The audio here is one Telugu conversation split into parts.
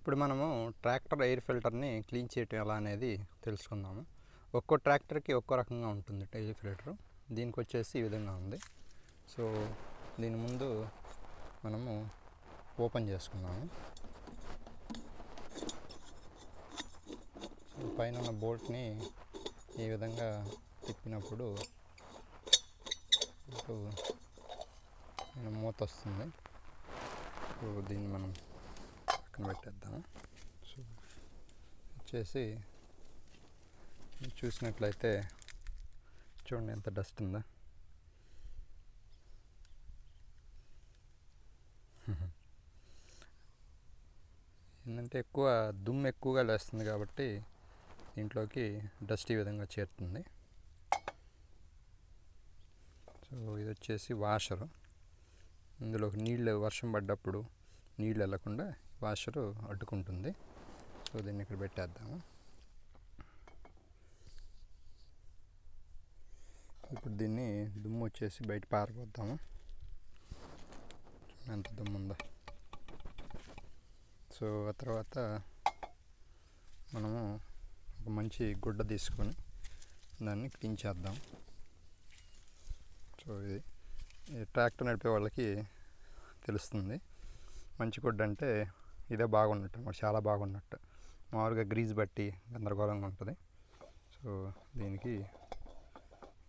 ఇప్పుడు మనము ట్రాక్టర్ ఎయిర్ ఫిల్టర్ని క్లీన్ చేయటం ఎలా అనేది తెలుసుకుందాము. ఒక్కో ట్రాక్టర్కి ఒక్కో రకంగా ఉంటుంది ఎయిర్ ఫిల్టర్. దీనికి వచ్చేసి ఈ విధంగా ఉంది. సో దీని ముందు మనము ఓపెన్ చేసుకున్నాము. సో పైన ఉన్న బోల్ట్ని ఈ విధంగా తిప్పినప్పుడు మూత వస్తుంది. సో దీన్ని మనం పక్కన పెట్టేద్దాము. సో వచ్చేసి చూసినట్లయితే చూడండి ఎంత డస్ట్ ఉందా. ఏంటంటే దుమ్ము ఎక్కువగా లేస్తుంది కాబట్టి దీంట్లోకి డస్ట్ ఈ విధంగా చేరుతుంది. సో ఇది వచ్చేసి వాషరు. ఇందులోకి నీళ్ళు వర్షం పడ్డప్పుడు నీళ్ళు వెళ్ళకుండా వాషరు అడ్డుకుంటుంది. సో దీన్ని ఇక్కడ పెట్టేద్దాము. ఇప్పుడు దీన్ని దుమ్ము వచ్చేసి బయట పారిపోద్దాము. ఎంత దుమ్ము ఉందో. సో ఆ తర్వాత మనము ఒక మంచి గుడ్డ తీసుకొని దాన్ని క్లీన్ చేద్దాం. సో ఇది ట్రాక్టర్ నడిపే వాళ్ళకి తెలుస్తుంది. మంచి గుడ్డ అంటే ఇదే బాగున్నట్టు అన్నమాట, చాలా బాగున్నట్టు. మామూలుగా గ్రీజ్ బట్టి గందరగోళంగా ఉంటుంది. సో దీనికి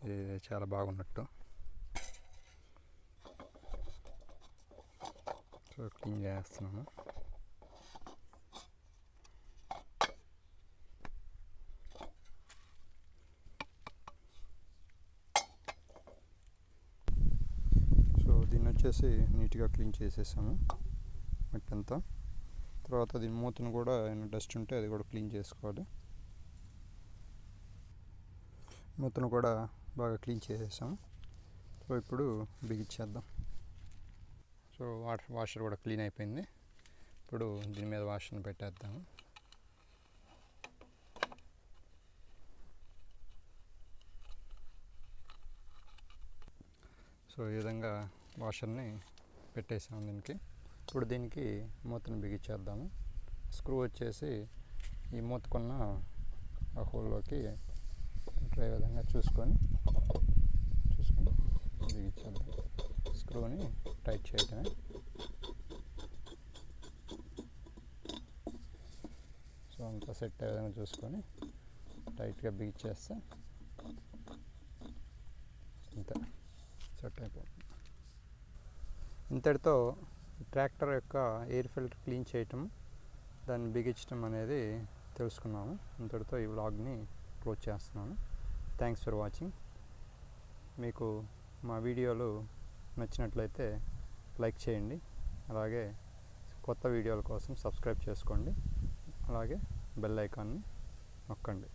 ఇది చాలా బాగున్నట్టు. సో క్లీన్ చేస్తున్నాము. దీన్ని వచ్చేసి నీట్గా క్లీన్ చేసేసాము మట్టి అంతా. తర్వాత దీని మూతను కూడా ఏమైనా డస్ట్ ఉంటే అది కూడా క్లీన్ చేసుకోవాలి. మూతను కూడా బాగా క్లీన్ చేసేసాము. సో ఇప్పుడు బిగించేద్దాం. సో వాషర్ కూడా క్లీన్ అయిపోయింది. ఇప్పుడు దీని మీద వాషర్ని పెట్టేద్దాము. సో ఈ విధంగా వాషర్ని పెట్టేసాము దీనికి. ఇప్పుడు దీనికి మూతను బిగించేద్దాము. స్క్రూ వచ్చేసి ఈ మూతకున్న ఆ హోల్లోకి ఈ విధంగా చూసుకొని బిగించేద్దాం. స్క్రూని టైట్ చేయటమే. సో అంతా సెట్ అయ్యే విధంగా చూసుకొని టైట్గా బిగించేస్తే అంతే సెట్ అయిపోతుంది. ఇంతటితో ట్రాక్టర్ యొక్క ఎయిర్ ఫిల్టర్ క్లీన్ చేయటం, దాన్ని బిగించడం అనేది తెలుసుకున్నాము. ఇంతటితో ఈ వ్లాగ్ని క్లోజ్ చేస్తున్నాను. Thanks for watching. మీకు మా వీడియోలు నచ్చినట్లయితే లైక్ చేయండి. అలాగే కొత్త వీడియోల కోసం సబ్స్క్రైబ్ చేసుకోండి. అలాగే బెల్ ఐకాన్ని నొక్కండి.